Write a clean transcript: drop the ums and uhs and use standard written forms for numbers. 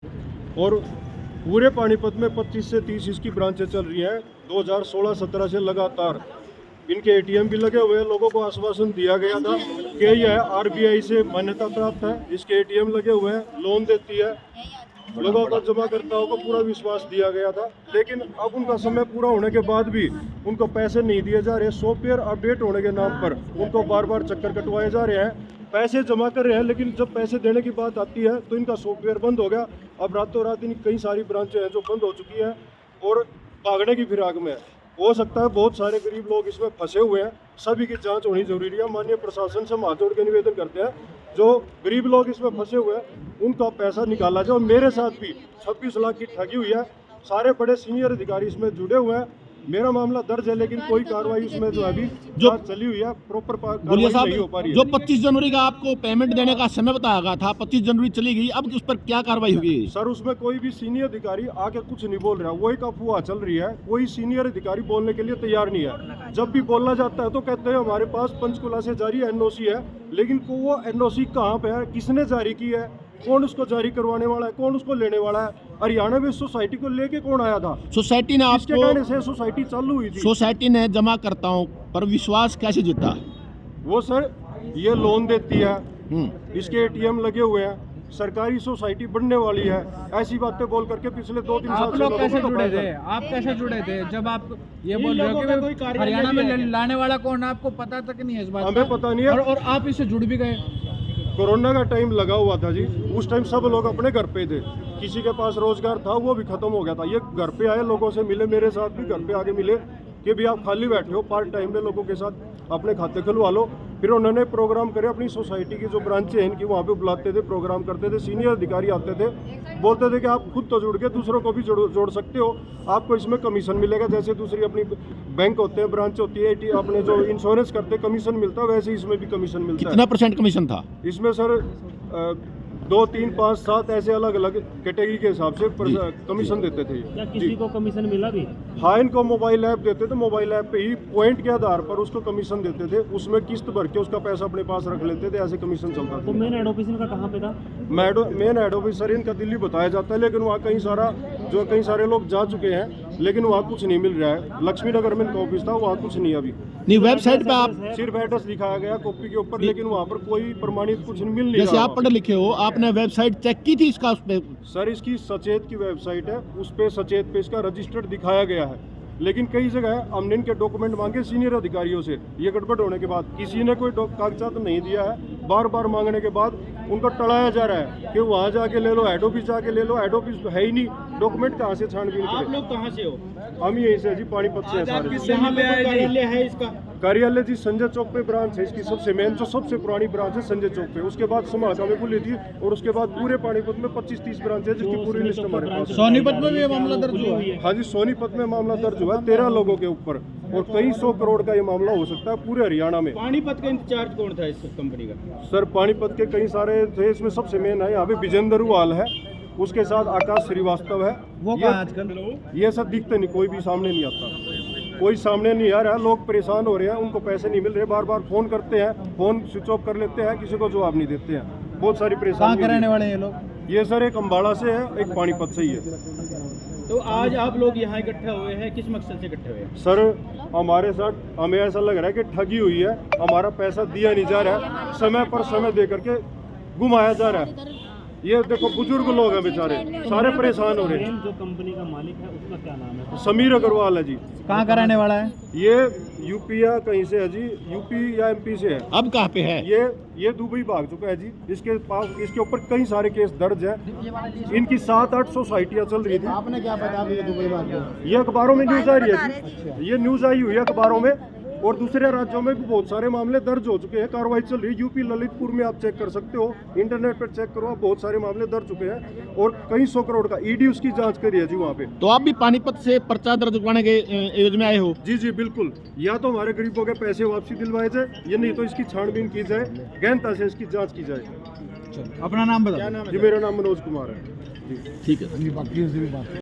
और पूरे पानीपत में 25 से 30 इसकी ब्रांचें चल रही हैं 2016-17 से लगातार। इनके एटीएम भी लगे हुए हैं। लोगों को आश्वासन दिया गया था कि यह आरबीआई से मान्यता प्राप्त है, इसके एटीएम लगे हुए हैं, लोन देती है, लोगों को जमाकर्ताओं को पूरा विश्वास दिया गया था। लेकिन अब उनका समय पूरा होने के बाद भी उनको पैसे नहीं दिए जा रहे। सॉफ्टवेयर अपडेट होने के नाम पर उनको बार बार चक्कर कटवाए जा रहे हैं, पैसे जमा कर रहे हैं, लेकिन जब पैसे देने की बात आती है तो इनका सॉफ्टवेयर बंद हो गया। अब रातों रात इनकी कई सारी ब्रांचें हैं जो बंद हो चुकी हैं और भागने की फिराक में है। हो सकता है बहुत सारे गरीब लोग इसमें फंसे हुए हैं, सभी की जांच होनी जरूरी है। माननीय प्रशासन से हाथ जोड़ के निवेदन करते हैं, जो गरीब लोग इसमें फंसे हुए हैं उनका पैसा निकाला जाए। और मेरे साथ भी 26 लाख की ठगी हुई है। सारे बड़े सीनियर अधिकारी इसमें जुड़े हुए हैं। मेरा मामला दर्ज है, लेकिन कोई कार्रवाई उसमें जो अभी जो चली हुई है प्रॉपर बोलिए साहब, नहीं हो पा रही है। जो 25 जनवरी का आपको पेमेंट देने का समय बताया गया था, 25 जनवरी चली गई, अब उस पर क्या कार्रवाई होगी? सर, उसमें कोई भी सीनियर अधिकारी आके कुछ नहीं बोल रहा, वही का अफवाह चल रही है। कोई सीनियर अधिकारी बोलने के लिए तैयार नहीं है। जब भी बोलना चाहता है तो कहते हैं हमारे पास पंचकुला से जारी एनओसी है, लेकिन वो एनओसी कहाँ पे है, किसने जारी की है, कौन उसको जारी करवाने वाला है, कौन उसको लेने वाला है। हरियाणा में सोसाइटी को लेके कौन आया था? सोसाइटी ने इसके कहने से सोसाइटी चालू हुई थी। सोसाइटी ने जमाकर्ताओं पर विश्वास कैसे जीता? वो सर ये लोन देती है, इसके एटीएम लगे हुए हैं, सरकारी सोसाइटी बनने वाली है, ऐसी बातें बोल करके पिछले 2-3 साल आप लोग कैसे जुड़े थे? आप कैसे जुड़े थे जब आप ये बोल रहे हो कि हरियाणा में लाने वाला कौन है? आपको पता तक नहीं है इस बात? हमें पता नहीं है। और आप इससे जुड़ भी गए। कोरोना का टाइम लगा हुआ था जी, उस टाइम सब लोग अपने घर पे थे, किसी के पास रोजगार था वो भी खत्म हो गया था। ये घर पे आए, लोगों से मिले, मेरे साथ भी घर पे आके मिले कि भी आप खाली बैठे हो, पार्ट टाइम में लोगों के साथ अपने खाते खुलवा लो। फिर उन्होंने प्रोग्राम करे, अपनी सोसाइटी की जो ब्रांचें हैं इनकी, वहाँ पे बुलाते थे, प्रोग्राम करते थे, सीनियर अधिकारी आते थे, बोलते थे कि आप खुद तो जुड़ के दूसरों को भी जोड़ सकते हो, आपको इसमें कमीशन मिलेगा। जैसे दूसरी अपनी बैंक होते हैं, ब्रांच होती है, अपने जो इंश्योरेंस करते हैं कमीशन मिलता है, वैसे इसमें भी कमीशन मिलता है। कितना % कमीशन था इसमें सर 2, 3, 5, 7 ऐसे अलग अलग कैटेगरी के हिसाब से कमीशन देते थे। क्या किसी को कमीशन मिला भी? हाँ, इनको मोबाइल ऐप देते थे, मोबाइल ऐप पे ही पॉइंट के आधार पर उसको कमीशन देते थे, उसमें किस्त भर के उसका पैसा अपने पास रख लेते थे, ऐसे कमीशन चलता था। तो मेन हेड ऑफिस इनका कहाँ पे था? मेन हेड ऑफिस सर इनका दिल्ली बताया जाता है, लेकिन वहाँ कई सारे लोग जा चुके हैं, लेकिन वहाँ कुछ नहीं मिल रहा है। लक्ष्मी नगर में इनका ऑफिस था, वहाँ कुछ नहीं अभी। नहीं, वेबसाइट पे आप सिर्फ एड्रेस दिखाया गया कॉपी के ऊपर, लेकिन वहाँ पर कोई प्रमाणित कुछ मिल नहीं रहा। जैसे आप पढ़े लिखे हो, आपने वेबसाइट चेक की थी इसका? उस पे सर इसकी सचेत की वेबसाइट है, उस पे सचेत पे इसका रजिस्टर्ड दिखाया गया है, लेकिन कई जगह हमने इनके डॉक्यूमेंट मांगे सीनियर अधिकारियों से, ये गड़बड़ होने के बाद किसी ने कोई कागजात नहीं दिया है। बार बार मांगने के बाद उनको टड़ाया जा रहा है कि वहाँ जाके ले लो, हेड ऑफिस जाके ले लो। हेड ऑफिस है ही नहीं, डॉक्यूमेंट कहाँ से छानबीन करें? आप लोग कहाँ से हो? हम यहीं से जी, पानीपत से हैं सारे। यहाँ पे कार्यालय है इसका? कार्यालय जी संजय चौक पे ब्रांच है इसकी, सबसे मेन जो सबसे पुरानी ब्रांच है संजय चौक पे। उसके बाद समाजा में खुली थी, और उसके बाद पूरे पानीपत में 25-30 ब्रांच है, जिसकी पूरी लिस्ट हमारे पास है। सोनीपत में भी ये मामला दर्ज हुआ है? हाँ जी, सोनीपत में मामला दर्ज हुआ है 13 लोगों के ऊपर, और कई 100 करोड़ का ये मामला हो सकता है पूरे हरियाणा में। पानीपत का इंचार्ज कौन था इस कंपनी का? सर पानीपत के कई सारे थे, इसमें सबसे मेन है यहाँ पे विजेंद्र वाल है, उसके साथ आकाश श्रीवास्तव है। वो कहाँ आजकल? ये सब दिखते नहीं, कोई भी सामने नहीं आता, कोई सामने नहीं आ रहा। लोग परेशान हो रहे हैं, उनको पैसे नहीं मिल रहे, बार बार फोन करते हैं, फोन स्विच ऑफ कर लेते हैं, किसी को जवाब नहीं देते हैं। बहुत सारी परेशानी। कहाँ रहने वाले हैं ये लोग? ये सर एक अम्बाड़ा से है, एक पानीपत से ही है। तो आज आप लोग यहाँ इकट्ठे हुए हैं, किस मकसद से इकट्ठे हुए हैं? सर हमारे साथ हमें ऐसा लग रहा है कि ठगी हुई है, हमारा पैसा दिया नहीं जा रहा है, समय पर समय दे करके घुमाया जा रहा है। ये देखो बुजुर्ग लोग हैं बेचारे, सारे परेशान हो रहे हैं। जो कंपनी का मालिक है उसका क्या नाम है? समीर अग्रवाल है जी। कहाँ का रहने वाला है? ये यूपी या कहीं से है जी, यूपी या एमपी से है। अब कहाँ पे है? ये दुबई भाग चुका है जी। इसके पास इसके ऊपर कई सारे केस दर्ज है। इनकी 7-8 सोसाइटियाँ चल रही थी। आपने क्या पता दुबई भाग? ये अखबारों में न्यूज आ रही है जी, ये न्यूज आई हुई है अखबारों में, और दूसरे राज्यों में भी बहुत सारे मामले दर्ज हो चुके हैं, कार्रवाई चल रही है। यूपी ललितपुर में आप चेक कर सकते हो, इंटरनेट पर चेक करो, बहुत सारे मामले दर्ज चुके हैं, और कई 100 करोड़ का ईडी उसकी जांच करी है जी वहाँ पे। तो आप भी पानीपत से पर्चा दर्ज करवाने के एवज में आए हो? जी जी बिल्कुल, या तो हमारे गरीबों के पैसे वापसी दिलवाए जाए, या नहीं तो इसकी छानबीन की जाए, गहनता से इसकी जाँच की जाए। अपना नाम बताओ। जी मेरा नाम मनोज कुमार है। ठीक है।